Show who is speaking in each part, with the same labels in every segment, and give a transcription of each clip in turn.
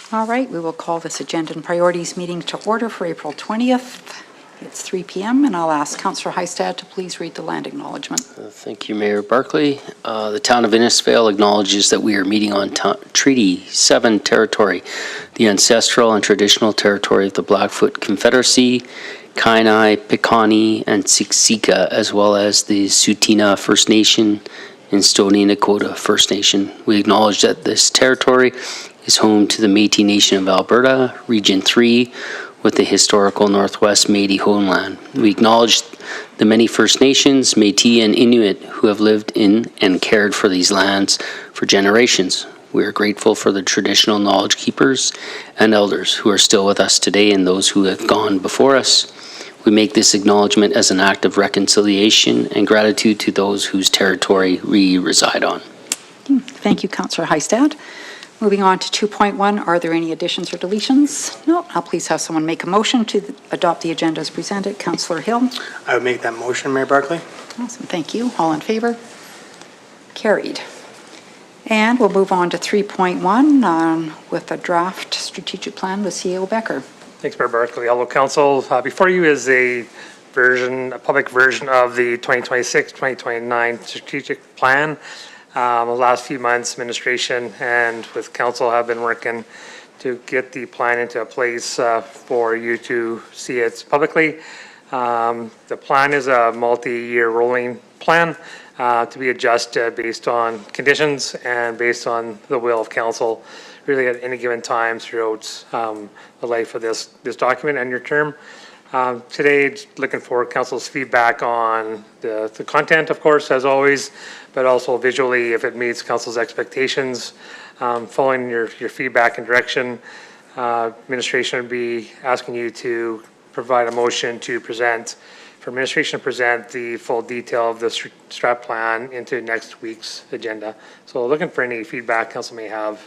Speaker 1: All right, we will call this Agenda and Priorities meeting to order for April 20th. It's 3 p.m. and I'll ask Councillor Heistad to please read the land acknowledgement.
Speaker 2: Thank you, Mayor Barclay. The town of Innisfail acknowledges that we are meeting on Treaty 7 territory, the ancestral and traditional territory of the Blackfoot Confederacy, Kainai, Piikani, and Siksika, as well as the Tsuut'ina First Nation and Stoney Nakoda First Nation. We acknowledge that this territory is home to the Métis Nation of Alberta, Region 3, with the historical Northwest Métis homeland. We acknowledge the many First Nations, Métis, and Inuit who have lived in and cared for these lands for generations. We are grateful for the traditional knowledge keepers and elders who are still with us today and those who have gone before us. We make this acknowledgement as an act of reconciliation and gratitude to those whose territory we reside on.
Speaker 1: Thank you, Councillor Heistad. Moving on to 2.1, are there any additions or deletions? No. I'll please have someone make a motion to adopt the agenda as presented. Councillor Hill.
Speaker 3: I would make that motion, Mayor Barclay.
Speaker 1: Awesome, thank you. All in favor? Carried. And we'll move on to 3.1 with a draft strategic plan with CEO Becker.
Speaker 4: Thanks, Mayor Barclay. Hello, Council. Before you is a public version of the 2026-2029 strategic plan. The last few months, administration and with council have been working to get the plan into a place for you to see it publicly. The plan is a multi-year rolling plan to be adjusted based on conditions and based on the will of council, really at any given time throughout the life of this document and your term. Today, looking for council's feedback on the content, of course, as always, but also visually if it meets council's expectations. Following your feedback and direction, administration would be asking you to provide a motion to present, for administration to present the full detail of the strat plan into next week's agenda. So looking for any feedback council may have.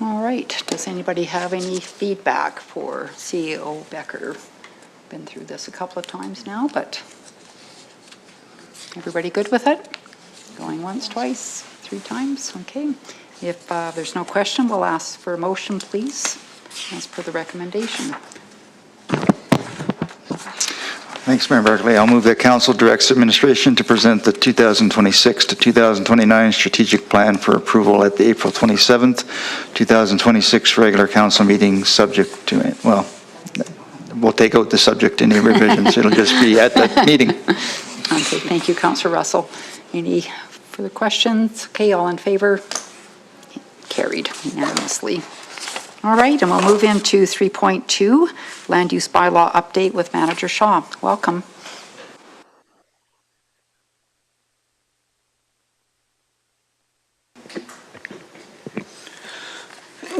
Speaker 1: All right, does anybody have any feedback for CEO Becker? Been through this a couple of times now, but everybody good with it? Going once, twice, 3 times, okay. If there's no question, we'll ask for a motion, please, as per the recommendation.
Speaker 5: Thanks, Mayor Barclay. I'll move that Council directs administration to present the 2026 to 2029 strategic plan for approval at the April 27th, 2026 regular council meeting, subject to, well, we'll take out the subject to any revisions. It'll just be at that meeting.
Speaker 1: Okay, thank you, Councillor Russell. Any further questions? Okay, all in favor? Carried unanimously. All right, and we'll move into 3.2, Land Use Bylaw Update with Manager Shaw. Welcome.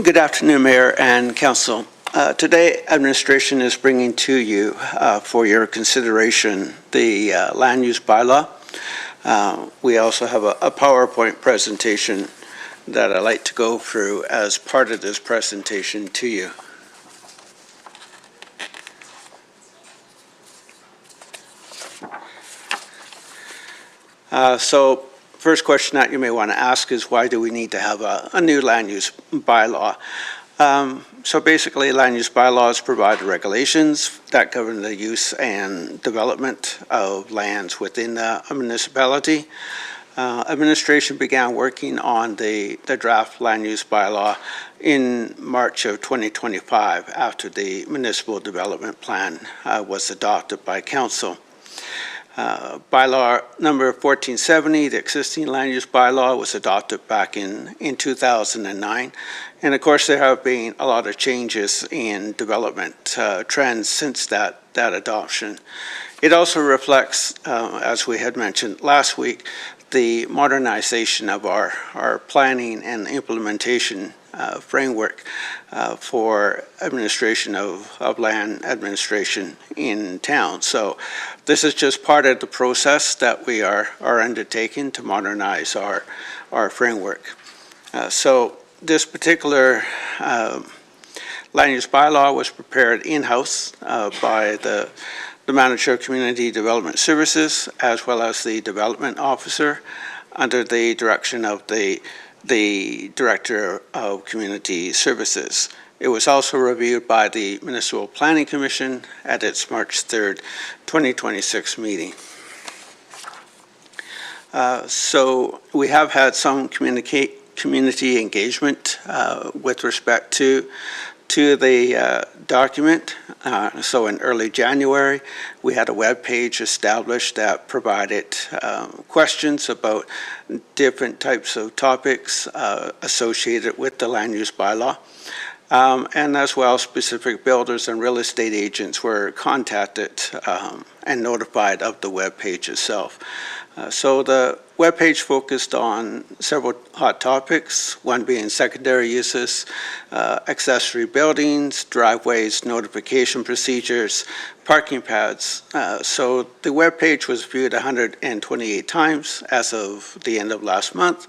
Speaker 6: Good afternoon, Mayor and Council. Today, administration is bringing to you for your consideration the Land Use Bylaw. We also have a PowerPoint presentation that I'd like to go through as part of this presentation to you. So first question that you may want to ask is, why do we need to have a new land use bylaw? So basically, land use bylaws provide regulations that govern the use and development of lands within a municipality. Administration began working on the draft land use bylaw in March of 2025 after the municipal development plan was adopted by council. Bylaw number 1470, the existing land use bylaw, was adopted back in 2009. And of course, there have been a lot of changes in development trends since that adoption. It also reflects, as we had mentioned last week, the modernization of our planning and implementation framework for administration of land administration in town. So this is just part of the process that we are undertaking to modernize our framework. So this particular land use bylaw was prepared in-house by the Manager of Community Development Services, as well as the Development Officer, under the direction of the the Director of Community Services. It was also reviewed by the Municipal Planning Commission at its March 3rd, 2026 meeting. So we have had some community engagement with respect to the document. So in early January, we had a web page established that provided questions about different types of topics associated with the land use bylaw. And as well, specific builders and real estate agents were contacted and notified of the web page itself. So the webpage focused on several hot topics, one being secondary uses, accessory buildings, driveways, notification procedures, parking pads. So the webpage was viewed 128 times as of the end of last month.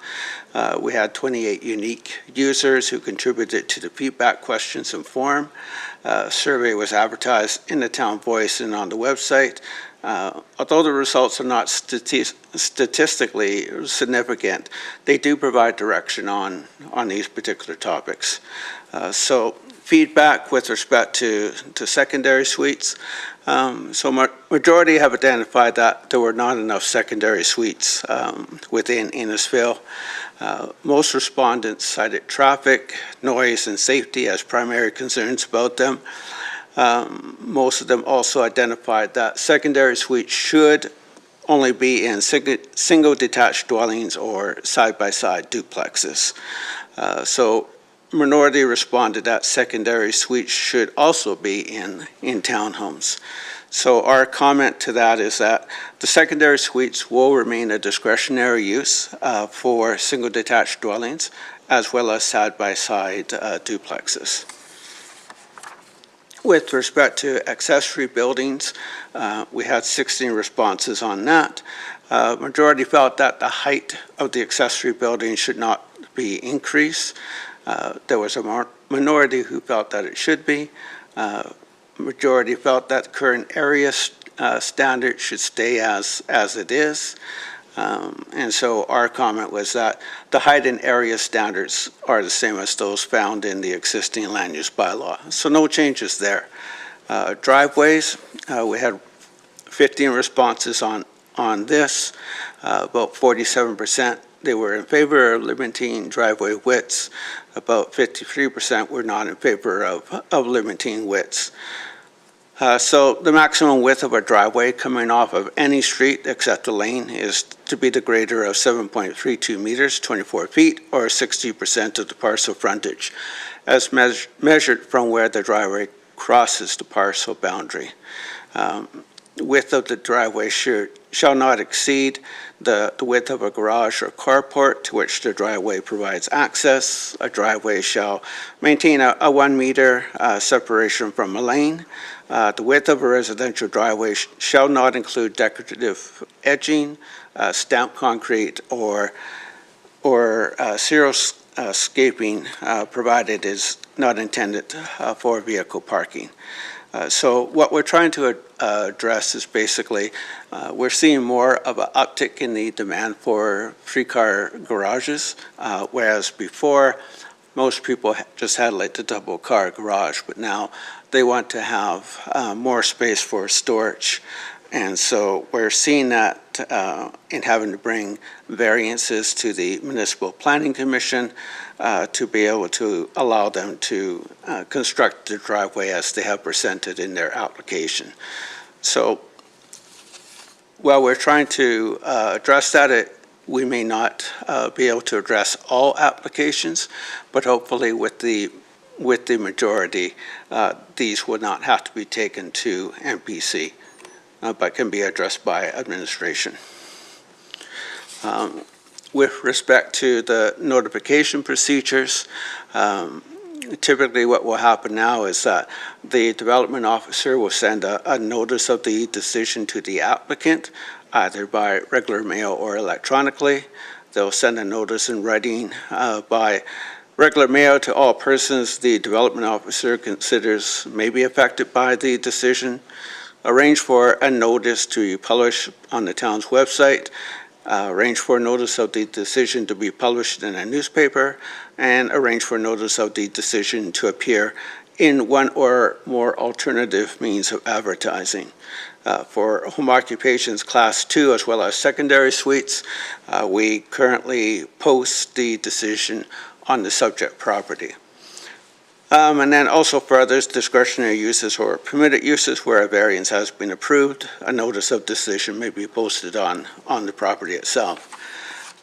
Speaker 6: We had 28 unique users who contributed to the feedback questions and forum. Survey was advertised in the Town Voice and on the website. Although the results are not statistically significant, they do provide direction on these particular topics. So feedback with respect to secondary suites. So majority have identified that there were not enough secondary suites within Innisfail. Most respondents cited traffic, noise, and safety as primary concerns about them. Most of them also identified that secondary suites should only be in single detached dwellings or side-by-side duplexes. So minority responded that secondary suites should also be in townhomes. So our comment to that is that the secondary suites will remain a discretionary use for single detached dwellings as well as side-by-side duplexes. With respect to accessory buildings, we had 16 responses on that. Majority felt that the height of the accessory building should not be increased. There was a minority who felt that it should be. Majority felt that the current area standard should stay as it is. And so our comment was that the height and area standards are the same as those found in the existing land use bylaw. So no changes there. Driveways, we had 15 responses on this. About 47% they were in favor of limiting driveway widths. About 53% were not in favor of limiting widths. So the maximum width of a driveway coming off of any street except a lane is to be the greater of 7.32 meters, 24 feet, or 60% of the parcel frontage, as measured from where the driveway crosses the parcel boundary. Width of the driveway shall not exceed the width of a garage or carport to which the driveway provides access. A driveway shall maintain a 1 meter separation from a lane. The width of a residential driveway shall not include decorative edging, stamped concrete, or xeriscaping, provided is not intended for vehicle parking. So what we're trying to address is basically we're seeing more of an uptick in the demand for three-car garages, whereas before most people just had like the double-car garage, but now they want to have more space for storage. And so we're seeing that in having to bring variances to the Municipal Planning Commission to be able to allow them to construct the driveway as they have presented in their application. So while we're trying to address that, we may not be able to address all applications, but hopefully with the majority, these would not have to be taken to MPC. But can be addressed by administration. With respect to the notification procedures, typically what will happen now is that the development officer will send a notice of the decision to the applicant, either by regular mail or electronically. They'll send a notice in writing by regular mail to all persons the development officer considers may be affected by the decision. Arrange for a notice to publish on the town's website arrange for notice of the decision to be published in a newspaper, and arrange for notice of the decision to appear in one or more alternative means of advertising. For home occupations class 2 as well as secondary suites, we currently post the decision on the subject property. And then also for others, discretionary uses or permitted uses where a variance has been approved, a notice of decision may be posted on the property itself.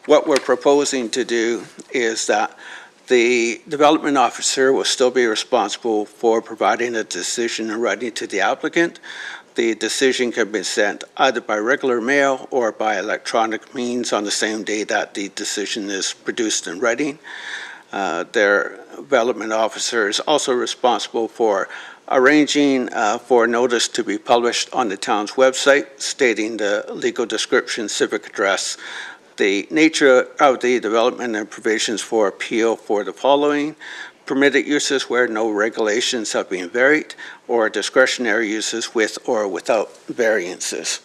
Speaker 6: What we're proposing to do is that the development officer will still be responsible for providing a decision in writing to the applicant. The decision can be sent either by regular mail or by electronic means on the same day that the decision is produced in writing. Their development officer is also responsible for arranging for notice to be published on the town's website stating the legal description, civic address, the nature of the development and provisions for appeal for the following: permitted uses where no regulations have been varied, or discretionary uses with or without variances.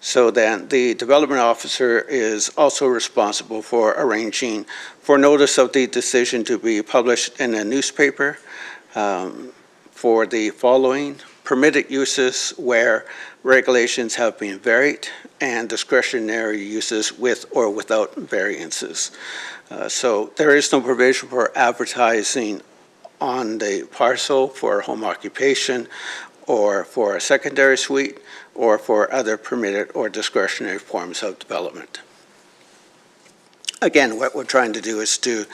Speaker 6: So then the development officer is also responsible for arranging for notice of the decision to be published in a newspaper for the following: permitted uses where regulations have been varied, and discretionary uses with or without variances. So there is no provision for advertising on the parcel for home occupation or for a secondary suite or for other permitted or discretionary forms of development. Again, what we're trying to do is to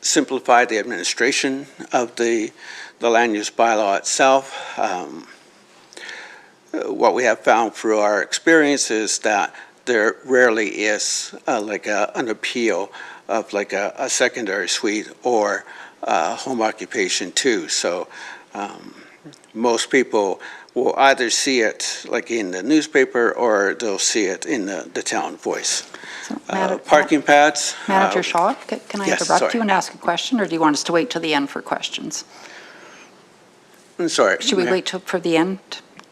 Speaker 6: simplify the administration of the land use bylaw itself. What we have found through our experience is that there rarely is an appeal of like a secondary suite or home occupation too. So most people will either see it like in the newspaper or they'll see it in the town voice.
Speaker 1: So,
Speaker 6: Parking pads.
Speaker 1: Manager Shaw, can I
Speaker 6: yes,
Speaker 1: interrupt
Speaker 6: sorry.
Speaker 1: you and ask a question, or do you want us to wait till the end for questions?
Speaker 6: I'm sorry.
Speaker 1: Should we
Speaker 6: Mayor.
Speaker 1: wait for the end,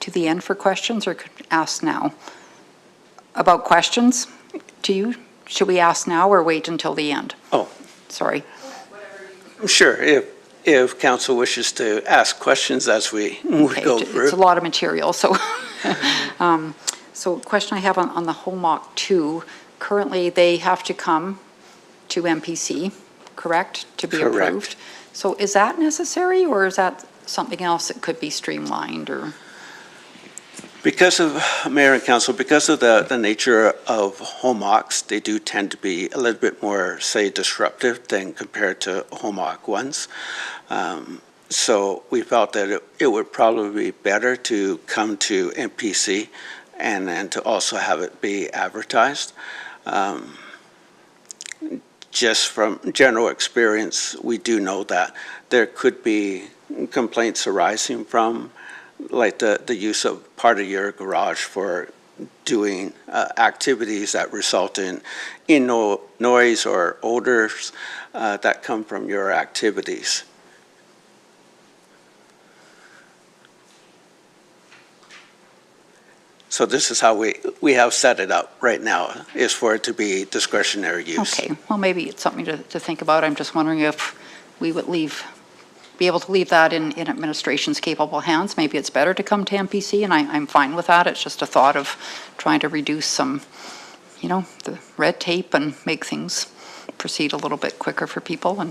Speaker 1: to the end for questions, or could ask now? About questions to you? Should we ask now or wait until the end?
Speaker 6: Oh.
Speaker 1: Sorry.
Speaker 6: Sure, if council wishes to ask questions as we
Speaker 1: Okay,
Speaker 6: go through.
Speaker 1: it's a lot of material, so. So question I have on the home occ 2, currently they have to come to MPC, correct, to be
Speaker 6: Correct.
Speaker 1: approved? So is that necessary, or is that something else that could be streamlined, or?
Speaker 6: Because of, Mayor and Council, because of the nature of home occs, they do tend to be a little bit more, say, disruptive than compared to home occ ones. So we felt that it would probably be better to come to MPC and then to also have it be advertised. Just from general experience, we do know that there could be complaints arising from like the use of part of your garage for doing activities that result in noise or odors that come from your activities. So this is how we have set it up right now, is for it to be discretionary use.
Speaker 1: Okay, well, maybe it's something to think about. I'm just wondering if we would be able to leave that in administration's capable hands. Maybe it's better to come to MPC, and I'm fine with that. It's just a thought of trying to reduce some, the red tape and make things proceed a little bit quicker for people.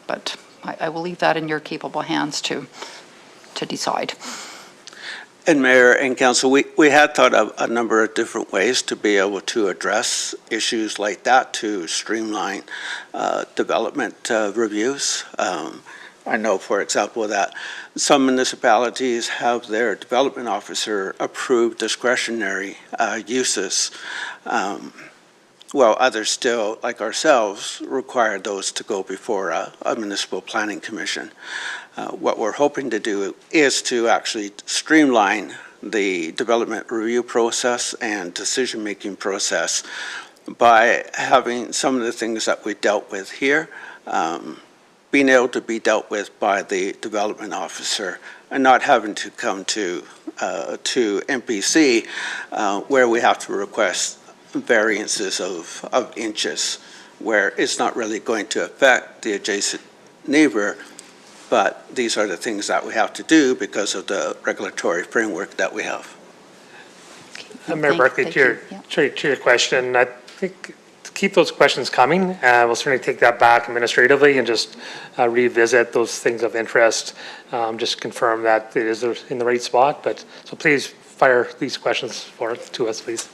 Speaker 1: But I will leave that in your capable hands to decide.
Speaker 6: And Mayor and Council, we had thought of a number of different ways to be able to address issues like that, to streamline development reviews. I know, for example, that some municipalities have their development officer approve discretionary uses, while others still, like ourselves, require those to go before a municipal planning commission. What we're hoping to do is to actually streamline the development review process and decision-making process by having some of the things that we dealt with here being able to be dealt with by the development officer and not having to come to MPC where we have to request variances of inches, where it's not really going to affect the adjacent neighbor, but these are the things that we have to do because of the regulatory framework that we have.
Speaker 4: Mayor Barclay, to your question, I think to keep those questions coming, we'll certainly take that back administratively and just revisit those things of interest, just confirm that it is in the right spot. But so please fire these questions to us, please.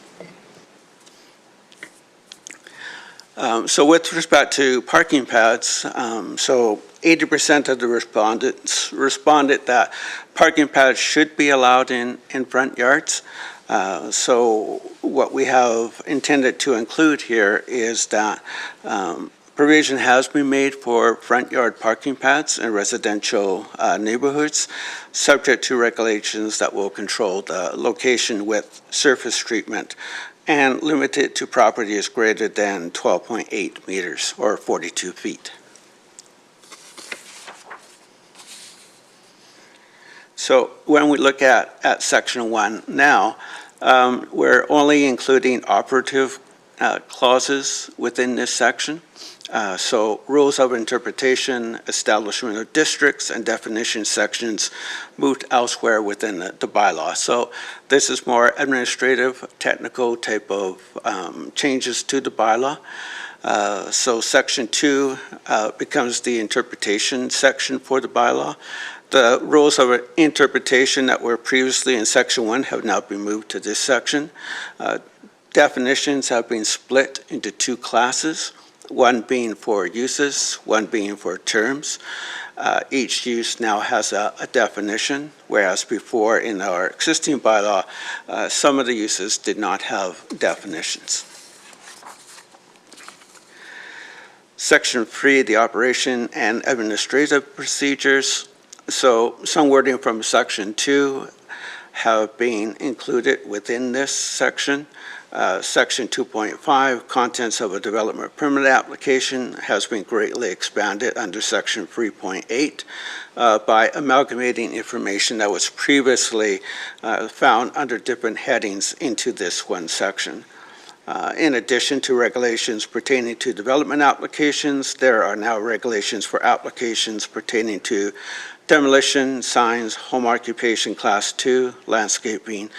Speaker 6: So with respect to parking pads, so 80% of the respondents responded that parking pads should be allowed in front yards. So what we have intended to include here is that provision has been made for front yard parking pads in residential neighborhoods, subject to regulations that will control the location with surface treatment and limited to properties greater than 12.8 meters or 42 feet. So when we look at Section 1 now, we're only including operative clauses within this section. So rules of interpretation, establishment of districts, and definition sections moved elsewhere within the bylaw. So this is more administrative, technical type of changes to the bylaw. So Section 2 becomes the interpretation section for the bylaw. The rules of interpretation that were previously in Section 1 have now been moved to this section. Definitions have been split into two classes, one being for uses, one being for terms. Each use now has a definition, whereas before in our existing bylaw, some of the uses did not have definitions. Section 3, the operation and administrative procedures. So some wording from Section 2 have been included within this section. Section 2.5, contents of a development permit application, has been greatly expanded under Section 3.8 by amalgamating information that was previously found under different headings into this one section. In addition to regulations pertaining to development applications, there are now regulations for applications pertaining to demolition, signs, home occupation class 2, landscaping,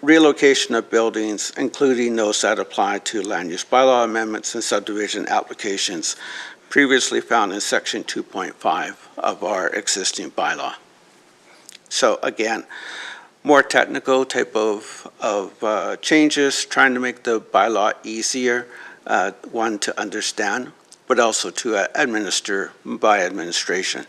Speaker 6: relocation of buildings, including those that apply to land use bylaw amendments and subdivision applications previously found in Section 2.5 of our existing bylaw. So again, more technical type of changes, trying to make the bylaw easier, one, to understand, but also to administer by administration.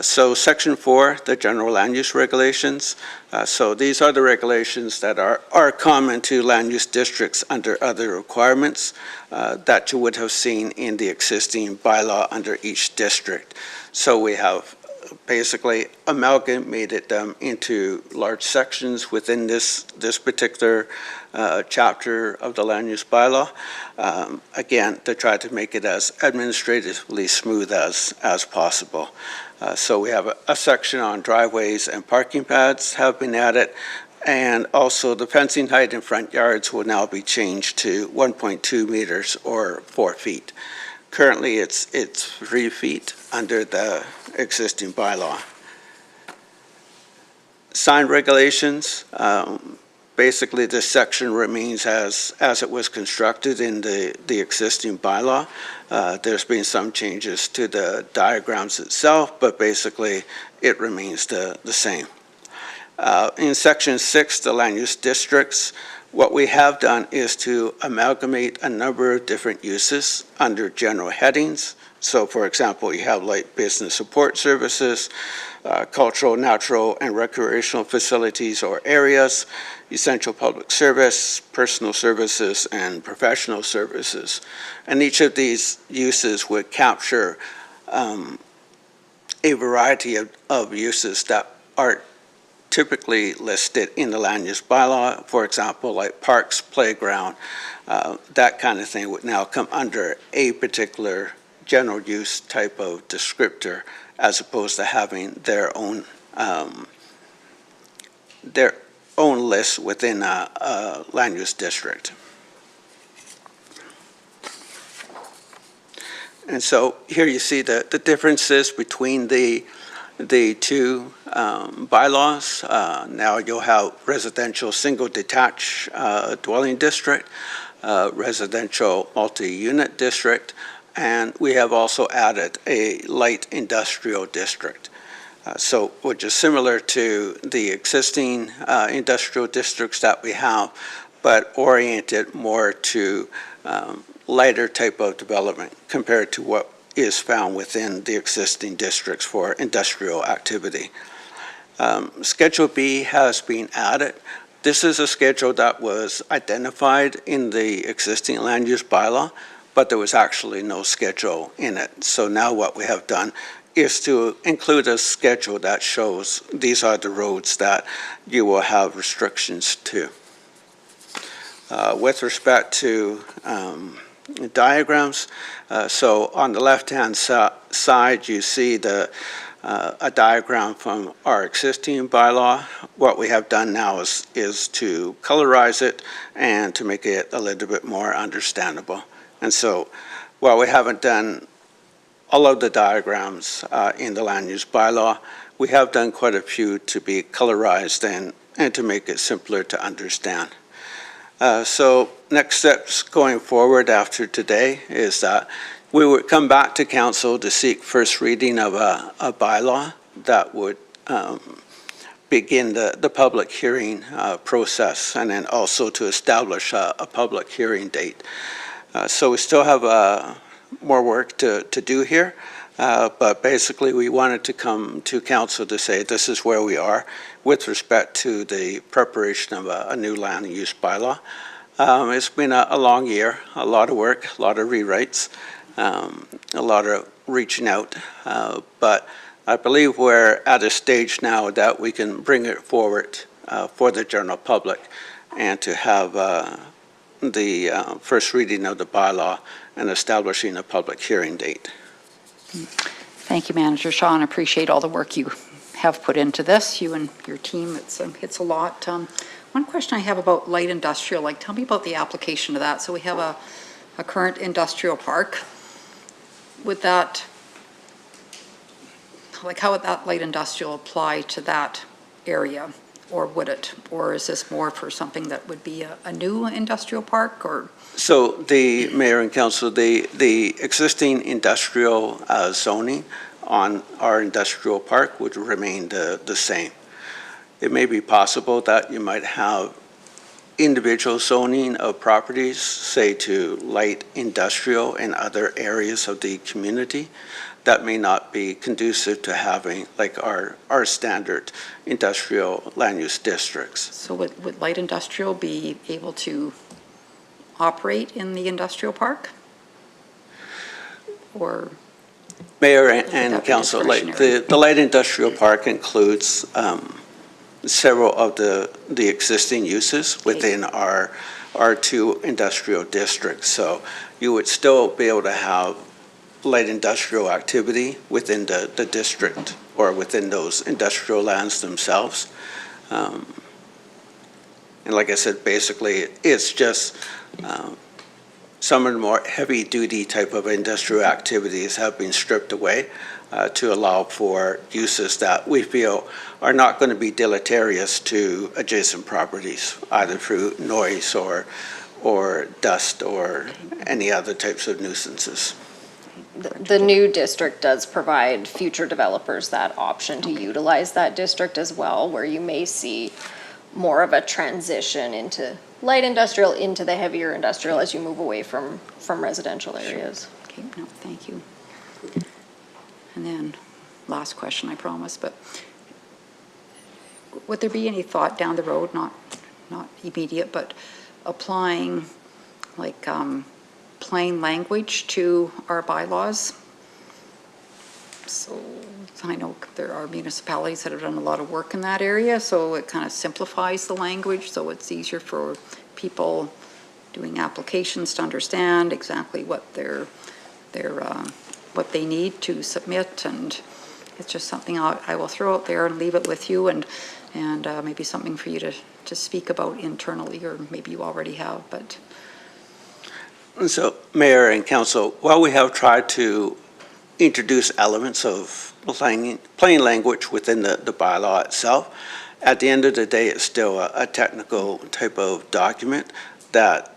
Speaker 6: So Section 4, the general land use regulations. So these are the regulations that are common to land use districts under other requirements that you would have seen in the existing bylaw under each district. So we have basically amalgamated them into large sections within this particular chapter of the land use bylaw, again, to try to make it as administratively smooth as possible. So we have a section on driveways and parking pads have been added, and also the fencing height in front yards will now be changed to 1.2 meters or 4 feet. Currently, it's 3 feet under the existing bylaw. Sign regulations, basically this section remains as it was constructed in the existing bylaw. There's been some changes to the diagrams itself, but basically it remains the same. In Section 6, the land use districts, what we have done is to amalgamate a number of different uses under general headings. So for example, you have like business support services, cultural, natural, and recreational facilities or areas, essential public service, personal services, and professional services. And each of these uses would capture a variety of uses that are typically listed in the land use bylaw. For example, like parks, playground, that kind of thing would now come under a particular general use type of descriptor, as opposed to having their own list within a land use district. And so here you see the differences between the two bylaws. Now you'll have residential single detached dwelling district, residential multi-unit district, and we have also added a light industrial district. So which is similar to the existing industrial districts that we have, but oriented more to lighter type of development compared to what is found within the existing districts for industrial activity. Schedule B has been added. This is a schedule that was identified in the existing land use bylaw, but there was actually no schedule in it. So now what we have done is to include a schedule that shows these are the roads that you will have restrictions to. With respect to diagrams, so on the left-hand side, you see a diagram from our existing bylaw. What we have done now is to colorize it and to make it a little bit more understandable. And so while we haven't done all of the diagrams in the land use bylaw, we have done quite a few to be colorized and to make it simpler to understand. So next steps going forward after today is that we would come back to council to seek first reading of a bylaw that would begin the public hearing process, and then also to establish a public hearing date. So we still have more work to do here, but basically we wanted to come to council to say this is where we are with respect to the preparation of a new land use bylaw. It's been a long year, a lot of work, a lot of rewrites, a lot of reaching out, but I believe we're at a stage now that we can bring it forward for the general public and to have the first reading of the bylaw and establishing a public hearing date.
Speaker 1: Thank you, Manager Shaw, appreciate all the work you have put into this, you and your team. It's a lot. One question I have about light industrial, like tell me about the application of that. So we have a current industrial park. Would that, like how would that light industrial apply to that area? Or would it? Or is this more for something that would be a new industrial park or?
Speaker 6: So the mayor and council, the existing industrial zoning on our industrial park would remain the same. It may be possible that you might have individual zoning of properties, say to light industrial in other areas of the community. That may not be conducive to having like our standard industrial land use districts.
Speaker 1: So would light industrial be able to operate in the industrial park? Or?
Speaker 6: Mayor and council, like the light industrial park includes several of the existing uses within our two industrial districts. So you would still be able to have light industrial activity within the district or within those industrial lands themselves. And like I said, basically it's just some of the more heavy duty type of industrial activities have been stripped away to allow for uses that we feel are not going to be deleterious to adjacent properties, either through noise or dust or any other types of nuisances.
Speaker 7: The new district does provide future developers that option to utilize that district as well, where you may see more of a transition into light industrial into the heavier industrial as you move away from residential areas.
Speaker 1: Okay, no, thank you. And then, last question, I promise, but would there be any thought down the road, not immediate, but applying like plain language to our bylaws? So I know there are municipalities that have done a lot of work in that area, so it kind of simplifies the language, so it's easier for people doing applications to understand exactly what what they need to submit, and it's just something I will throw out there and leave it with you, and maybe something for you to speak about internally, or maybe you already have, but.
Speaker 6: So, Mayor and Council, while we have tried to introduce elements of plain language within the bylaw itself, at the end of the day, it's still a technical type of document that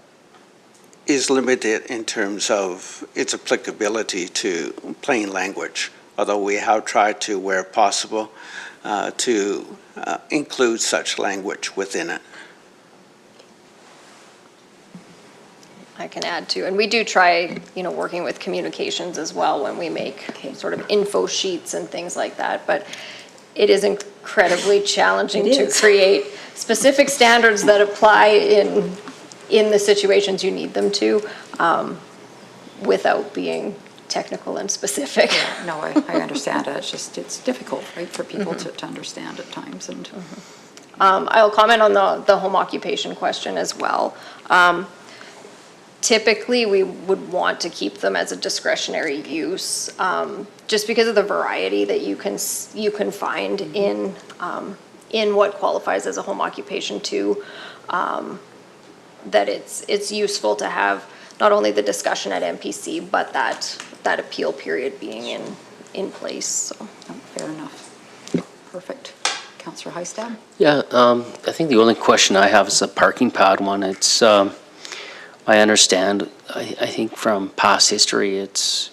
Speaker 6: is limited in terms of its applicability to plain language, although we have tried to, where possible, to include such language within it.
Speaker 7: I can add to, and we do try, working with communications as well when we make sort of info sheets and things like that, but it is incredibly challenging
Speaker 1: It
Speaker 7: to
Speaker 1: is.
Speaker 7: create specific standards that apply in the situations you need them to, without being technical and specific.
Speaker 1: No, I understand it. It's difficult, right, for people to understand at times, and.
Speaker 7: I'll comment on the home occupation question as well. Typically, we would want to keep them as a discretionary use, just because of the variety that you can find in what qualifies as a home occupation too. That it's useful to have not only the discussion at MPC, but that appeal period being in place. So.
Speaker 1: Oh, fair enough. Perfect. Councillor Heistad?
Speaker 2: Yeah, I think the only question I have is the parking pad one. It's, I understand, I think from past history, it's,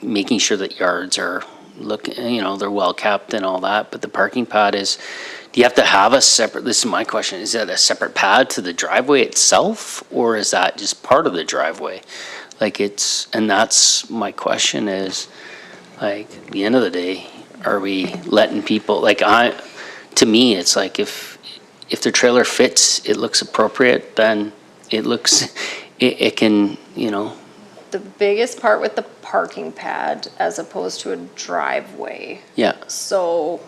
Speaker 2: making sure that yards are they're well kept and all that, but the parking pad is, do you have to have a separate, this is my question, is that a separate pad to the driveway itself, or is that just part of the driveway? And that's my question is, at the end of the day, are we letting people, to me, it's like if the trailer fits, it looks appropriate, then it can,
Speaker 7: The biggest part with the parking pad as opposed to a driveway.
Speaker 2: yeah,
Speaker 7: So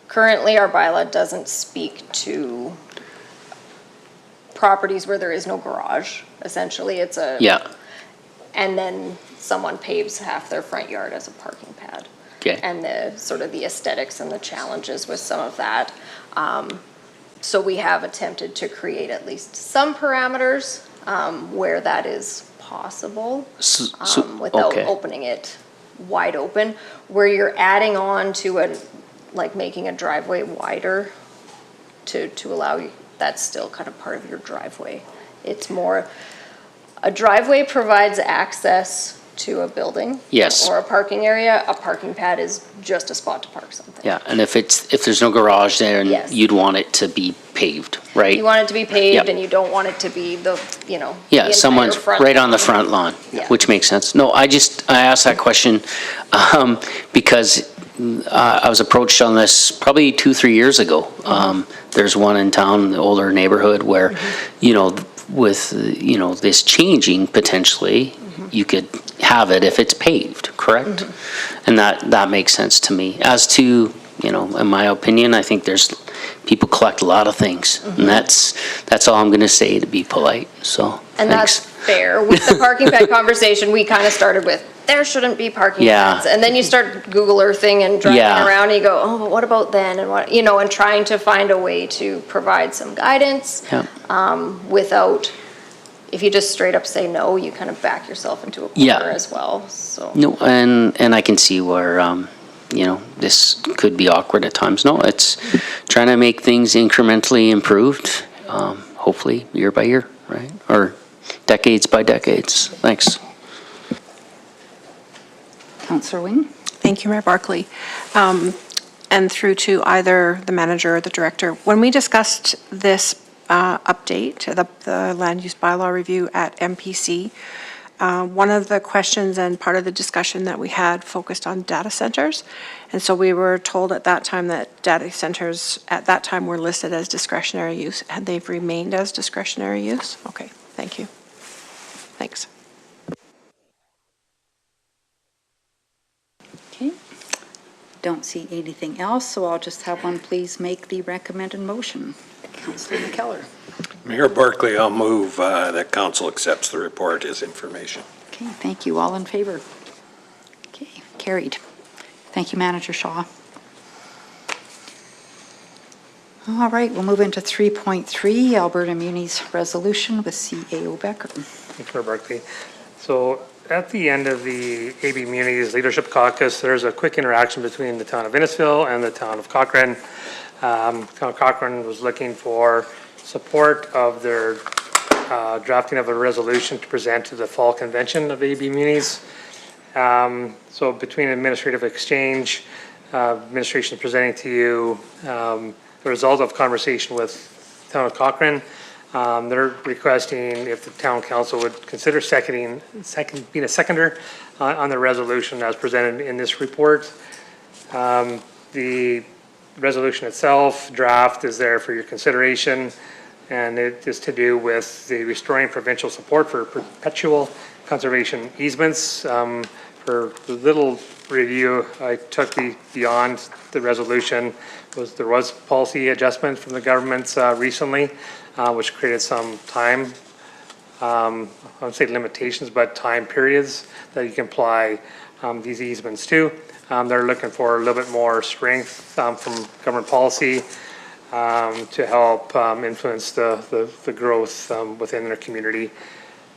Speaker 7: currently our bylaw doesn't speak to properties where there is no garage. Essentially, it's
Speaker 2: yeah,
Speaker 7: and then someone paves half their front yard as a parking pad.
Speaker 2: okay,
Speaker 7: And the sort of the aesthetics and the challenges with some of that. So we have attempted to create at least some parameters where that is possible, without
Speaker 2: okay.
Speaker 7: opening it wide open. Where you're adding on to making a driveway wider to allow you, that's still kind of part of your driveway. It's more, a driveway provides access to a building.
Speaker 2: Yes.
Speaker 7: Or a parking area. A parking pad is just a spot to park something.
Speaker 2: Yeah, and if there's no garage there, and
Speaker 7: Yes.
Speaker 2: you'd want it to be paved, right?
Speaker 7: You want it to be paved,
Speaker 2: Yep.
Speaker 7: and you don't want it to be the
Speaker 2: Yeah,
Speaker 7: the
Speaker 2: someone's
Speaker 7: entire front
Speaker 2: right on the
Speaker 7: lawn.
Speaker 2: front lawn,
Speaker 7: Yeah.
Speaker 2: which makes sense. No, I asked that question because I was approached on this probably 2-3 years ago. There's one in town, the older neighborhood, where, with, this changing potentially, you could have it if it's paved, correct? And that makes sense to me. As to, in my opinion, I think people collect a lot of things. And that's all I'm gonna say, to be polite, so,
Speaker 7: And
Speaker 2: thanks.
Speaker 7: that's fair. With the parking pad conversation, we kind of started with, there shouldn't be parking
Speaker 2: Yeah.
Speaker 7: pads. And then you start Google Earthing and driving
Speaker 2: Yeah.
Speaker 7: around, and you go, oh, but what about then? And and trying to find a way to provide some guidance
Speaker 2: Yeah.
Speaker 7: without, if you just straight up say no, you kind of back yourself into a
Speaker 2: Yeah.
Speaker 7: corner as well, so.
Speaker 2: No, and I can see where, this could be awkward at times. No, it's trying to make things incrementally improved, hopefully year by year, right? Or decades by decades. Thanks.
Speaker 1: Councillor Wing?
Speaker 8: Thank you, Mayor Barclay. And through to either the manager or the director, when we discussed this update, the land use bylaw review at MPC, one of the questions and part of the discussion that we had focused on data centers. And so we were told at that time that data centers at that time were listed as discretionary use, and they've remained as discretionary use? Okay, thank you. Thanks.
Speaker 1: Okay. Don't see anything else, so I'll just have one please make the recommended motion. Councillor McKellar.
Speaker 9: Mayor Barclay, I'll move that council accepts the report as information.
Speaker 1: Okay, thank you. All in favor? Okay, carried. Thank you, Manager Shaw. All right, we'll move into 3.3, Alberta Munis Resolution with CAO Becker.
Speaker 4: Thank you, Barclay. So at the end of the AB Muni's Leadership Caucus, there's a quick interaction between the town of Innisfil and the town of Cochrane. Town of Cochrane was looking for support of their drafting of a resolution to present to the fall convention of AB Munis. So between administrative exchange, administration is presenting to you the result of conversation with town of Cochrane. They're requesting if the town council would consider being a seconder on the resolution as presented in this report. The resolution itself, draft, is there for your consideration, and it is to do with the restoring provincial support for perpetual conservation easements. For the little review I took beyond the resolution, there was policy adjustment from the government recently, which created some time, I wouldn't say limitations, but time periods that you can apply these easements to. They're looking for a little bit more strength from government policy to help influence the growth within their community.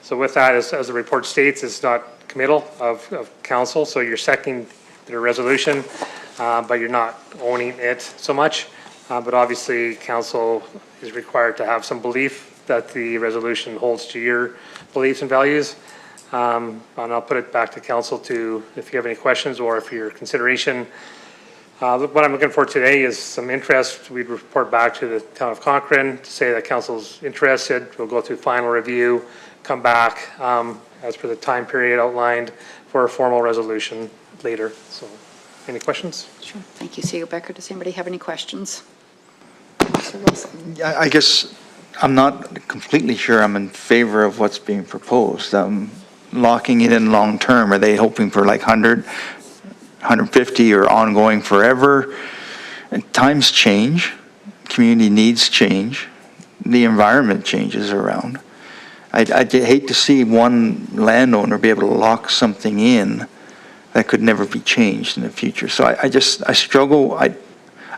Speaker 4: So with that, as the report states, it's not committal of council, so you're seconding the resolution, but you're not owning it so much. But obviously, council is required to have some belief that the resolution holds to your beliefs and values. And I'll put it back to council if you have any questions or if your consideration. What I'm looking for today is some interest. We'd report back to the town of Cochrane to say that council's interested. We'll go through final review, come back as per the time period outlined for a formal resolution later. So, any questions?
Speaker 1: Sure. Thank you, CAO Becker. Does anybody have any questions? Councillor Russell.
Speaker 5: I guess I'm not completely sure I'm in favor of what's being proposed. Locking it in long term, are they hoping for like 100, 150 or ongoing forever? And times change, community needs change, the environment changes around. I'd hate to see one landowner be able to lock something in that could never be changed in the future. So I struggle.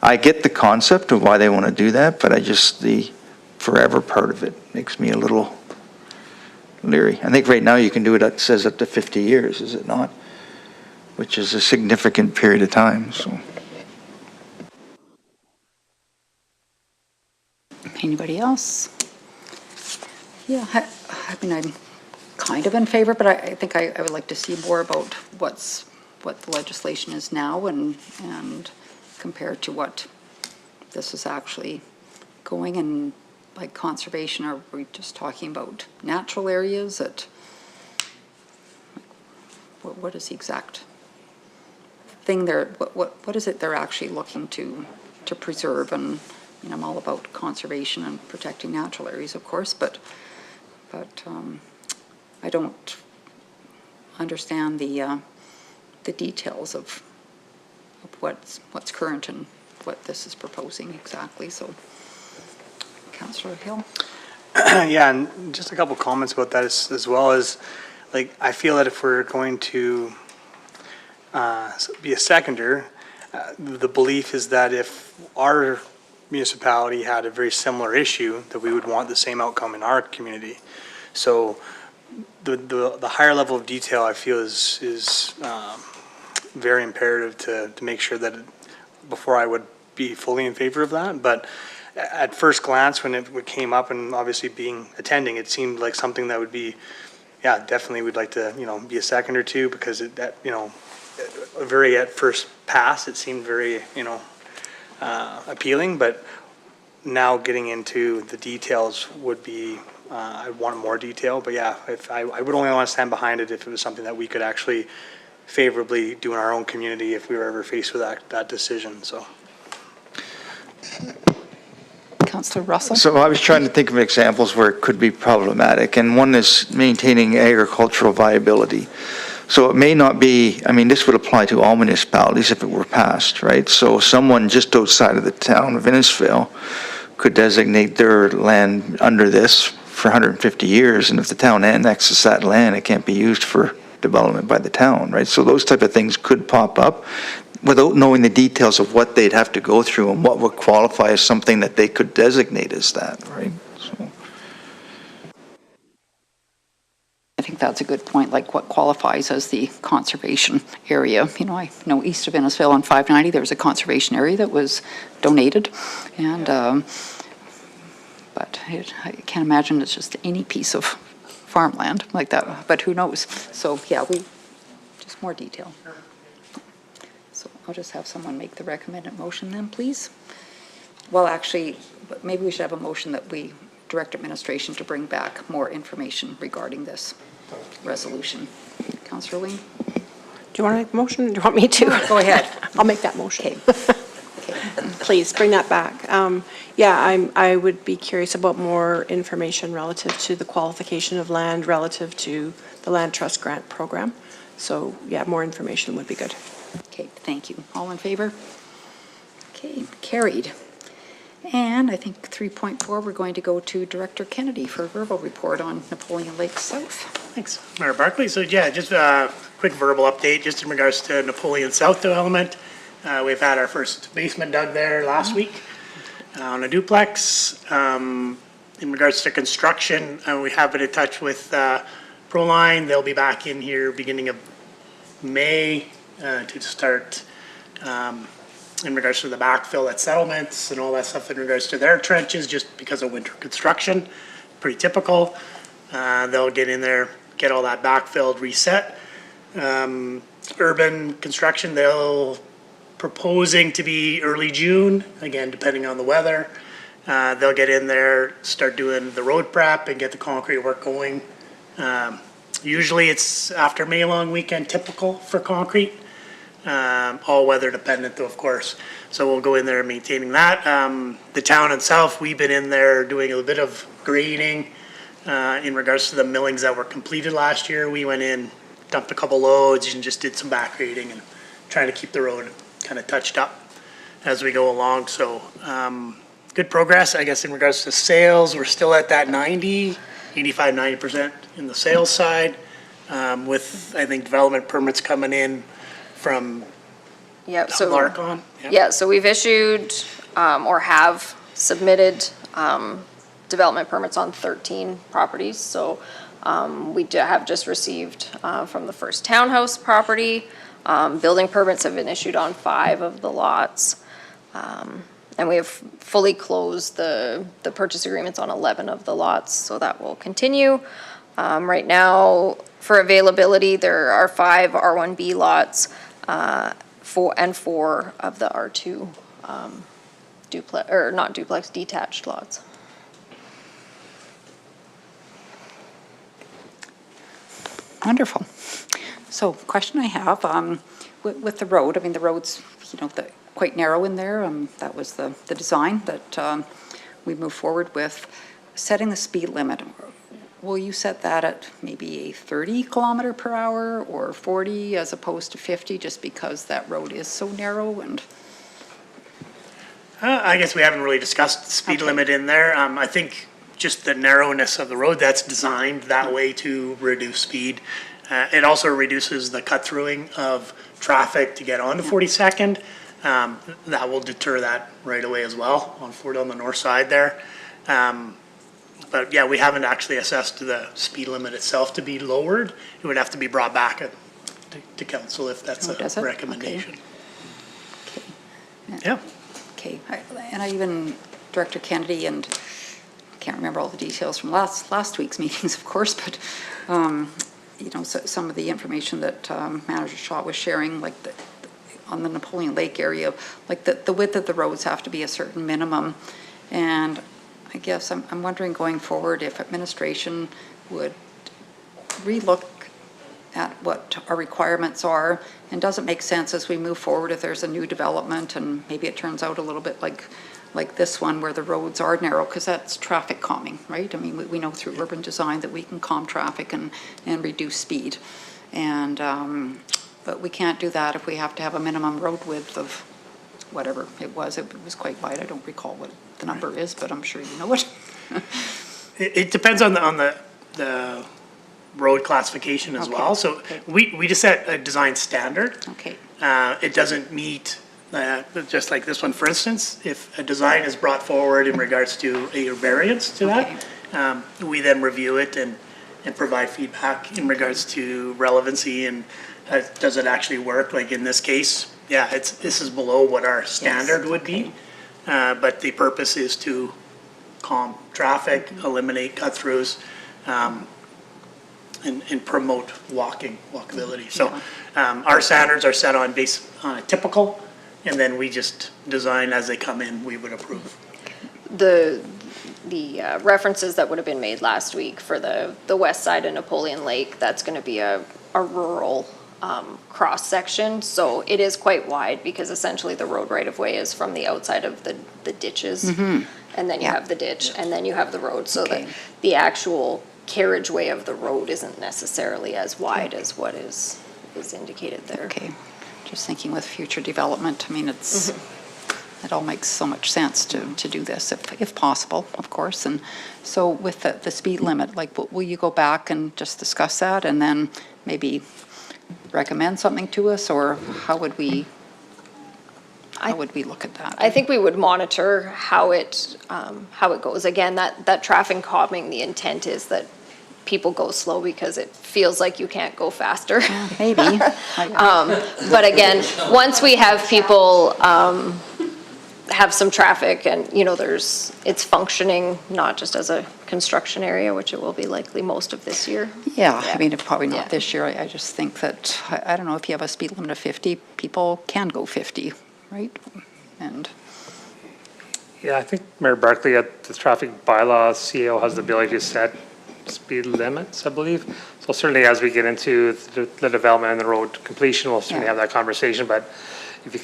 Speaker 5: I get the concept of why they want to do that, but the forever part of it makes me a little leery. I think right now you can do it, it says up to 50 years, is it not? Which is a significant period of time, so.
Speaker 1: Anybody else? Yeah, I mean, I'm kind of in favor, but I think I would like to see more about what the legislation is now and compared to what this is actually going. And like conservation, are we just talking about natural areas? What is the exact thing there? What is it they're actually looking to preserve? And you know, I'm all about conservation and protecting natural areas, of course, but I don't understand the details of what's current and what this is proposing exactly. So, Councillor Hill.
Speaker 3: Yeah, and just a couple comments about that as well as, like, I feel that if we're going to be a seconder, the belief is that if our municipality had a very similar issue, that we would want the same outcome in our community. So the higher level of detail I feel is very imperative to make sure that before I would be fully in favor of that. But at first glance, when it came up, and obviously attending, it seemed like something that would be, yeah, definitely we'd like to, be a second or two, because very at first pass, it seemed very, appealing. But now getting into the details would be, I want more detail. But yeah, if I would only want to stand behind it if it was something that we could actually favorably do in our own community if we were ever faced with that decision. So.
Speaker 1: Councillor Russell.
Speaker 5: So I was trying to think of examples where it could be problematic, and one is maintaining agricultural viability. So it may not be, this would apply to all municipalities if it were passed, right? So someone just outside of the town of Innisfil could designate their land under this for 150 years, and if the town annexes that land, it can't be used for development by the town, right? So those type of things could pop up. without knowing the details of what they'd have to go through and what would qualify as something that they could designate as that, right? So,
Speaker 1: I think that's a good point, like what qualifies as the conservation area. You know, I know east of Innisfail on 590, there was a conservation area that was donated, and but I can't imagine it's just any piece of farmland like that, but who knows? So, yeah, just more detail. So I'll just have someone make the recommended motion then, please. Well, actually, maybe we should have a motion that we direct administration to bring back more information regarding this resolution. Councillor Wing?
Speaker 8: Do you want to make a motion? Do you want me to?
Speaker 1: Go ahead.
Speaker 8: I'll make that motion.
Speaker 1: Okay.
Speaker 8: Please, bring that back. Yeah, I would be curious about more information relative to the qualification of land relative to the Land Trust Grant Program. So, yeah, more information would be good.
Speaker 1: Okay, thank you. All in favor? Okay, carried. And I think 3.4, we're going to go to Director Kennedy for a verbal report on Napoleon Lake South.
Speaker 10: Thanks, Mayor Barclay. So yeah, just a quick verbal update just in regards to Napoleon South Development. We've had our first basement dug there last week on a duplex. In regards to construction, we have been in touch with Proline. They'll be back in here beginning of May to start in regards to the backfill at settlements and all that stuff in regards to their trenches, just because of winter construction, pretty typical. They'll get in there, get all that backfilled, reset. Urban construction, they'll proposing to be early June, again, depending on the weather. They'll get in there, start doing the road prep and get the concrete work going. Usually it's after May long weekend, typical for concrete. All weather dependent though, of course. So we'll go in there maintaining that. The town itself, we've been in there doing a bit of grading in regards to the millings that were completed last year. We went in, dumped a couple loads and just did some back grading and trying to keep the road kind of touched up as we go along. So good progress, I guess, in regards to sales. We're still at that 90% in the sales side with, I think, development permits coming in from
Speaker 7: Yeah, so.
Speaker 10: Larcon.
Speaker 7: Yeah, so we've issued or have submitted development permits on 13 properties. So we have just received from the first townhouse property. Building permits have been issued on 5 of the lots. And we have fully closed the purchase agreements on 11 of the lots, so that will continue. Right now, for availability, there are 5 R1B lots, 4 of the R2 duplex, or not duplex, detached lots.
Speaker 1: Wonderful. So question I have, with the road, I mean, the road's, quite narrow in there. That was the design that we moved forward with. Setting the speed limit, will you set that at maybe a 30 kilometer per hour or 40 as opposed to 50, just because that road is so narrow? And
Speaker 10: I guess we haven't really discussed the speed limit in there. I think just the narrowness of the road, that's designed that way to reduce speed. It also reduces the cut-throughing of traffic to get onto 42nd. That will deter that right away as well on the north side there. But yeah, we haven't actually assessed the speed limit itself to be lowered. It would have to be brought back to council if that's a recommendation.
Speaker 1: Okay.
Speaker 10: Yeah.
Speaker 1: Okay, and I even, Director Kennedy, and I can't remember all the details from last week's meetings, of course, but some of the information that Manager Shaw was sharing, like on the Napoleon Lake area, like the width of the roads have to be a certain minimum. And I guess I'm wondering going forward if administration would relook at what our requirements are, and does it make sense as we move forward if there's a new development and maybe it turns out a little bit like this one where the roads are narrow, because that's traffic calming, right? I mean, we know through urban design that we can calm traffic and reduce speed. And but we can't do that if we have to have a minimum road width of whatever it was. It was quite wide. I don't recall what the number is, but I'm sure you know it.
Speaker 10: It depends on the road classification as well. So we just set a design standard.
Speaker 1: Okay.
Speaker 10: it doesn't meet, just like this one, for instance, if a design is brought forward in regards to a variance to that, we then review it and provide feedback in regards to relevancy and does it actually work? Like in this case, yeah, this is below what our standard would be. But the purpose is to calm traffic, eliminate cut-throughs, and promote walkability. So our standards are set on a typical, and then we just design as they come in, we would approve.
Speaker 7: The references that would have been made last week for the west side of Napoleon Lake, that's going to be a rural cross-section. So it is quite wide because essentially the road right-of-way is from the outside of the ditches. And then you have the ditch, and then you have the road. So the actual carriageway of the road isn't necessarily as wide as what is indicated there.
Speaker 1: Okay, just thinking with future development, I mean, it's, it all makes so much sense to do this, if possible, of course. And so with the speed limit, like, will you go back and just discuss that and then maybe recommend something to us, or how would we look at that?
Speaker 7: I think we would monitor how it goes. Again, that traffic calming, the intent is that people go slow because it feels like you can't go faster.
Speaker 1: Maybe.
Speaker 7: But again, once we have people have some traffic and, you know, it's functioning not just as a construction area, which it will be likely most of this year.
Speaker 1: Yeah, I mean, probably not
Speaker 7: Yeah.
Speaker 1: this year. I just think that, I don't know, if you have a speed limit of 50, people can go 50, right? And
Speaker 4: Yeah, I think Mayor Barclay at the traffic bylaw, CEO has the ability to set speed limits, I believe. So certainly as we get into the development and the road completion, we'll certainly have that conversation. But if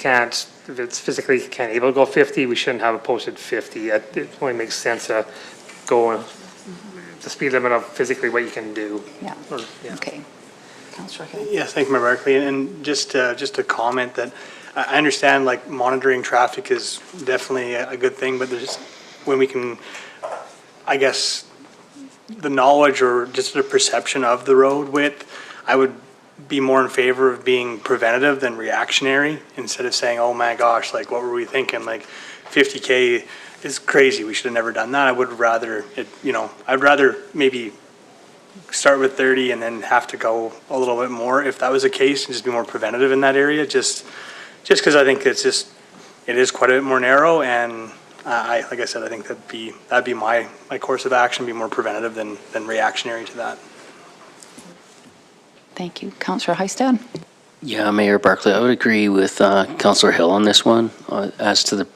Speaker 4: it's physically can't able to go 50, we shouldn't have a posted 50. It only makes sense to go the speed limit of physically what you can do.
Speaker 1: Yeah, okay. Councillor Hill.
Speaker 3: Yes, thank you, Mayor Barclay. And just to comment that I understand, like, monitoring traffic is definitely a good thing, but there's, when we can, I guess, the knowledge or just the perception of the road width, I would be more in favor of being preventative than reactionary, instead of saying, oh my gosh, like, what were we thinking? Like, 50K is crazy, we should have never done that. I would rather, I'd rather maybe start with 30 and then have to go a little bit more if that was the case, and just be more preventative in that area, just because I think it is quite a bit more narrow, and like I said, I think that'd be my course of action, be more preventative than reactionary to that.
Speaker 1: Thank you. Councillor Heistad?
Speaker 2: Yeah, Mayor Barclay, I would agree with Councillor Hill on this one as to the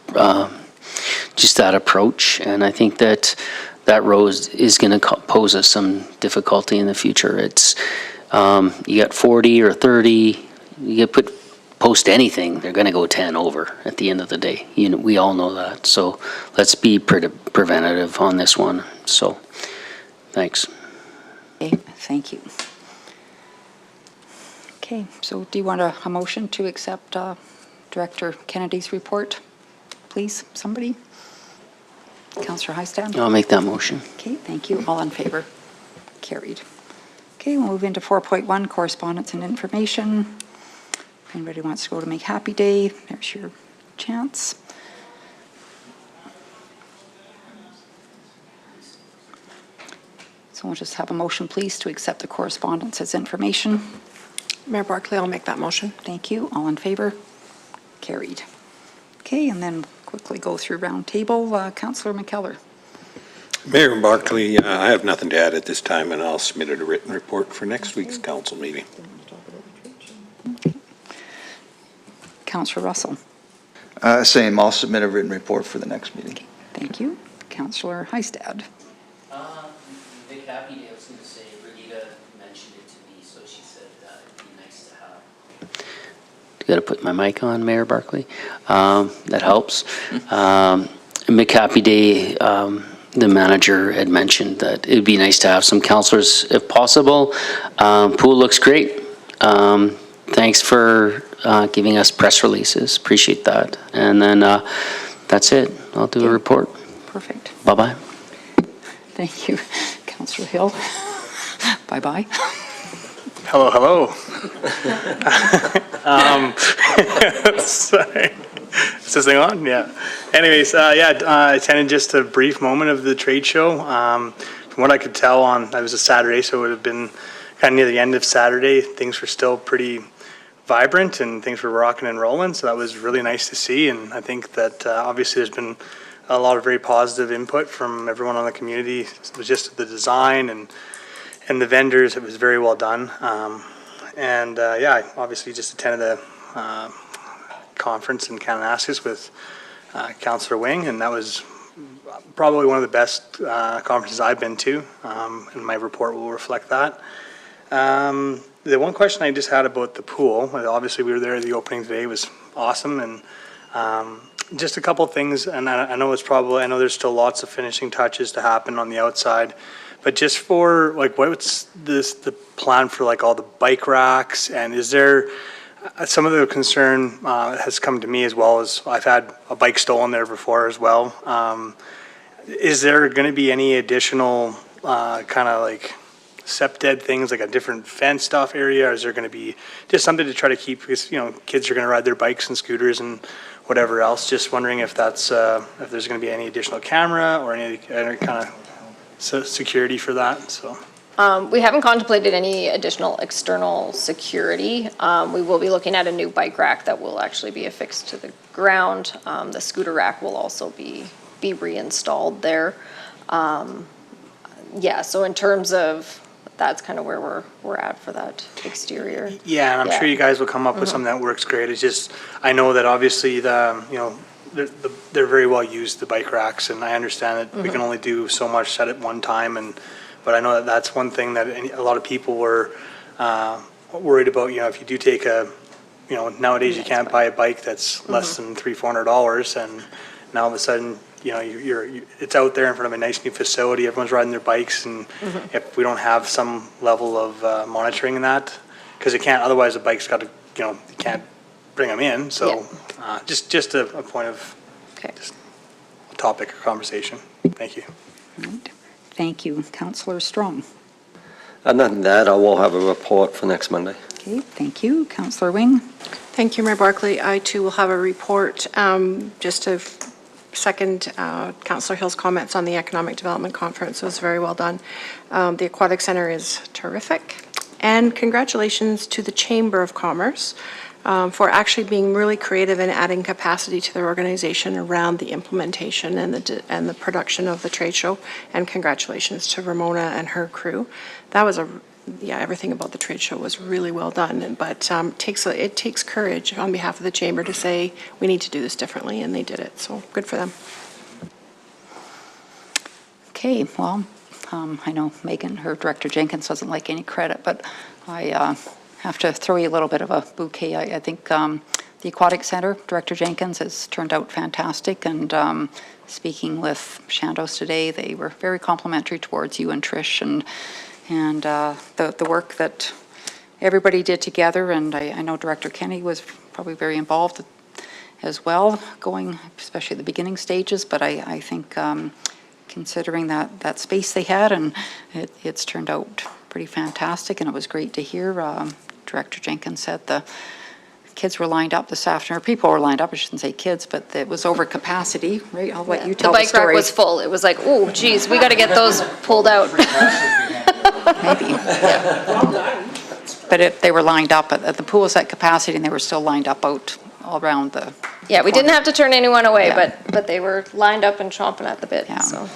Speaker 2: just that approach. And I think that road is going to pose us some difficulty in the future. It's you got 40 or 30, you post anything, they're going to go 10 over at the end of the day. We all know that. So let's be preventative on this one. So thanks.
Speaker 1: Okay, thank you. Okay, so do you want a motion to accept Director Kennedy's report? Please, somebody? Councillor Heistad?
Speaker 2: I'll make that motion.
Speaker 1: Okay, thank you. All in favor? Carried. Okay, we'll move into 4.1, correspondence and information. If anybody wants to go to Make Happy Day, there's your chance. So we'll just have a motion, please, to accept the correspondence as information.
Speaker 8: Mayor Barclay, I'll make that motion.
Speaker 1: Thank you. All in favor? Carried. Okay, and then quickly go through roundtable. Councillor McKellar.
Speaker 9: Mayor Barclay, I have nothing to add at this time, and I'll submit a written report for next week's council meeting.
Speaker 1: Councillor Russell.
Speaker 5: Same, I'll submit a written report for the next meeting.
Speaker 1: Thank you. Councillor Heistad.
Speaker 2: Big Happy Day, I was going to say, Renita mentioned it to me, so she said it'd be nice to have. Got to put my mic on, Mayor Barclay. That helps. Big Happy Day, the manager had mentioned that it'd be nice to have some councillors if possible. Pool looks great. Thanks for giving us press releases. Appreciate that. And then that's it. I'll do a report.
Speaker 1: Perfect.
Speaker 2: Bye-bye.
Speaker 1: Thank you. Councillor Hill. Bye-bye.
Speaker 3: Hello, hello. Sorry. Is this thing on? Yeah. Anyways, I attended just a brief moment of the trade show. From what I could tell it was a Saturday, so it would have been kind of near the end of Saturday. Things were still pretty vibrant and things were rocking and rolling, so that was really nice to see. And I think that obviously there's been a lot of very positive input from everyone on the community. It was just the design and the vendors. It was very well done. I obviously just attended a conference in Kananaskis with Councillor Wing, and that was probably one of the best conferences I've been to, and my report will reflect that. The one question I just had about the pool, obviously we were there at the opening today, it was awesome, and just a couple of things, and I know there's still lots of finishing touches to happen on the outside, but just for what's the plan for all the bike racks, and is there some of the concern has come to me as well as I've had a bike stolen there before as well. Is there going to be any additional SEPDED things, like a different fenced off area, or is there going to be just something to try to keep, because kids are going to ride their bikes and scooters and whatever else. Just wondering if that's if there's going to be any additional camera or any kind of security for that. So.
Speaker 7: We haven't contemplated any additional external security. We will be looking at a new bike rack that will actually be affixed to the ground. The scooter rack will also be reinstalled there. So in terms of, that's kind of where we're at for that exterior.
Speaker 3: Yeah, and I'm sure you guys will come up with something that works great. It's just, I know that obviously they're very well used, the bike racks, and I understand that we can only do so much set at one time, but I know that that's one thing that a lot of people were worried about. If you do take nowadays you can't buy a bike that's less than $300-400, and now all of a sudden, it's out there in front of a nice new facility. Everyone's riding their bikes, and if we don't have some level of monitoring in that, because it can't. Otherwise, the bike's got to. You can't bring them in. So, just a point of topic or conversation. Thank you.
Speaker 1: Right. Thank you, Councillor Strong.
Speaker 11: Nothing to add. I will have a report for next Monday.
Speaker 1: Okay, thank you, Councillor Wing.
Speaker 8: Thank you, Mayor Barclay. I too will have a report. Just to second Councillor Hill's comments on the Economic Development Conference. It was very well done. The Aquatic Centre is terrific. And congratulations to the Chamber of Commerce for actually being really creative and adding capacity to their organization around the implementation and the production of the trade show. And congratulations to Ramona and her crew. That was everything about the trade show was really well done. But it takes courage on behalf of the Chamber to say we need to do this differently, and they did it. So good for them. Okay, well, I know Megan, her Director Jenkins, doesn't like any credit, but I have to throw you a little bit of a bouquet. I think the Aquatic Centre, Director Jenkins, has turned out fantastic, and speaking with Shandos today, they were very complimentary towards you and Trish, and the work that everybody did together, and I know Director Kenny was probably very involved as well, going especially the beginning stages, but I think considering that space they had, and it's turned out pretty fantastic, and it was great to hear. Director Jenkins said the kids were lined up this afternoon, or people were lined up, I shouldn't say kids, but it was over capacity, right? I'll let you tell the story.
Speaker 7: The bike rack was full. It was like, oh, geez, we got to get those pulled out.
Speaker 1: Maybe. But they were lined up at the pool was at capacity, and they were still lined up out all around the.
Speaker 7: Yeah, we didn't have to turn anyone away, but they were lined up and chomping at the bit.
Speaker 1: Yeah,
Speaker 7: so.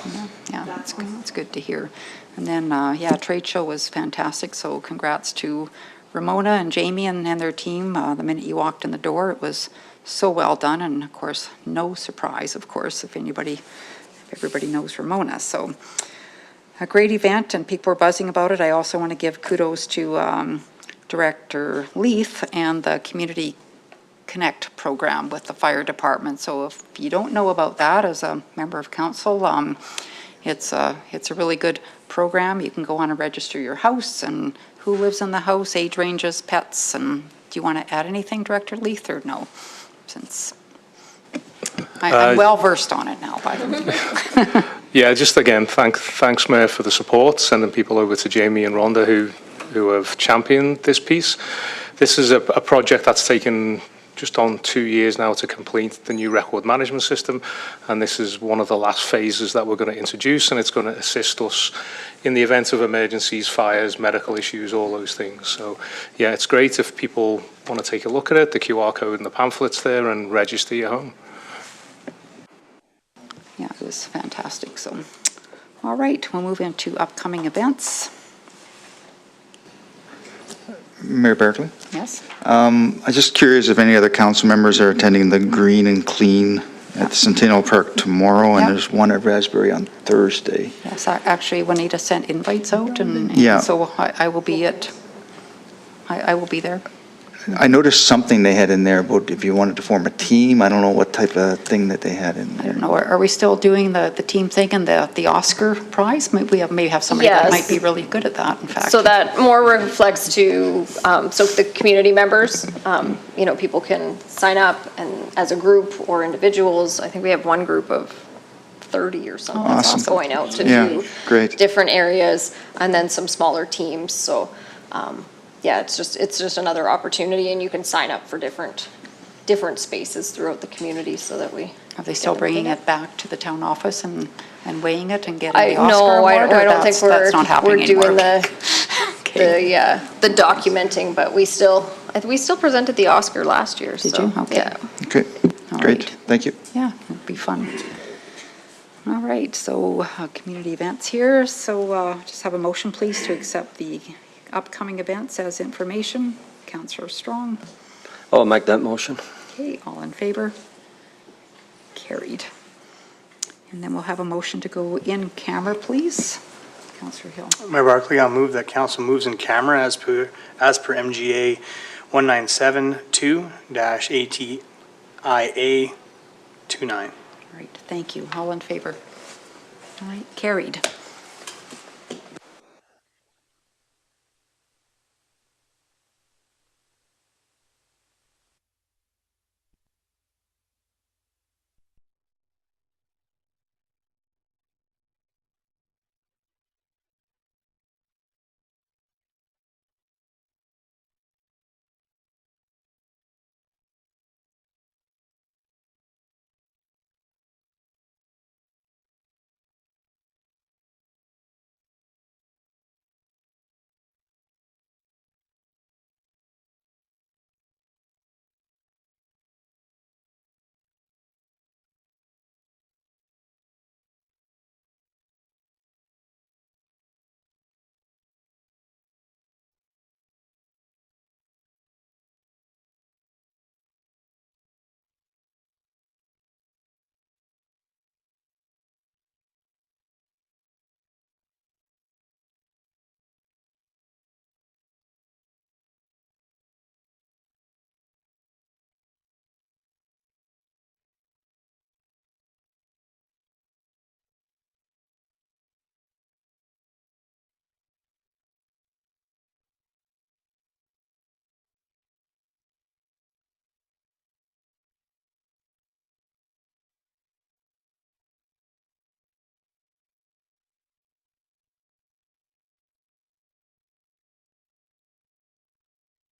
Speaker 1: yeah, it's good to hear. And then, trade show was fantastic. So congrats to Ramona and Jamie and their team. The minute you walked in the door, it was so well done, and of course, no surprise, of course, if everybody knows Ramona. So. A great event, and people were buzzing about it. I also want to give kudos to Director Leith and the Community Connect program with the fire department. So if you don't know about that as a member of council, it's a really good program. You can go on and register your house and who lives in the house, age ranges, pets. And do you want to add anything, Director Leith, or no? Since I'm well versed on it now, by the way.
Speaker 12: Yeah, just again, thanks, Mayor, for the support, sending people over to Jamie and Rhonda who have championed this piece. This is a project that's taken just on 2 years now to complete the new record management system, and this is one of the last phases that we're going to introduce, and it's going to assist us in the event of emergencies, fires, medical issues, all those things. So yeah, it's great if people want to take a look at it. The QR code and the pamphlet's there, and register your home.
Speaker 1: Yeah, it was fantastic. So, all right, we'll move into upcoming events.
Speaker 5: Mayor Barclay?
Speaker 1: Yes?
Speaker 5: I'm just curious if any other council members are attending the Green and Clean at the Centennial Park tomorrow, and
Speaker 1: Yeah.
Speaker 5: there's one at Raspberry on Thursday.
Speaker 1: Yes, actually, Juanita sent invites out, and
Speaker 5: Yeah.
Speaker 1: so I will be I will be there.
Speaker 5: I noticed something they had in there about if you wanted to form a team. I don't know what type of thing that they had in
Speaker 1: I
Speaker 5: there.
Speaker 1: don't know, are we still doing the team thing and the Oscar prize? Maybe we have somebody that
Speaker 7: Yes.
Speaker 1: might be really good at that, in fact.
Speaker 7: So that more reflects to, so the community members, you know, people can sign up and as a group or individuals. I think we have one group of 30 or something
Speaker 5: Awesome.
Speaker 7: that's going out to
Speaker 5: Yeah,
Speaker 7: do
Speaker 5: great.
Speaker 7: different areas, and then some smaller teams. So, yeah, it's just another opportunity, and you can sign up for different spaces throughout the community so that we.
Speaker 1: Are they still bringing it back to the town office and weighing it and getting
Speaker 7: I
Speaker 1: the Oscar
Speaker 7: no,
Speaker 1: award?
Speaker 7: I
Speaker 1: or
Speaker 7: don't think
Speaker 1: that's not happening
Speaker 7: we're doing
Speaker 1: anymore?
Speaker 7: the documenting, but we still presented the Oscar last year.
Speaker 1: Did
Speaker 7: so,
Speaker 1: you? Okay.
Speaker 7: Yeah.
Speaker 5: Okay,
Speaker 1: All
Speaker 5: great,
Speaker 1: right.
Speaker 5: thank you.
Speaker 1: Yeah, it'd be fun. All right, so community events here. So just have a motion, please, to accept the upcoming events as information. Councillor Strong.
Speaker 11: I'll make that motion.
Speaker 1: Okay, all in favor? Carried. And then we'll have a motion to go in camera, please. Councillor Hill.
Speaker 3: Mayor Barclay, I'll move that council moves in camera as per MGA 1972-ATIA 29.
Speaker 1: All right, thank you. All in favor? All right, carried.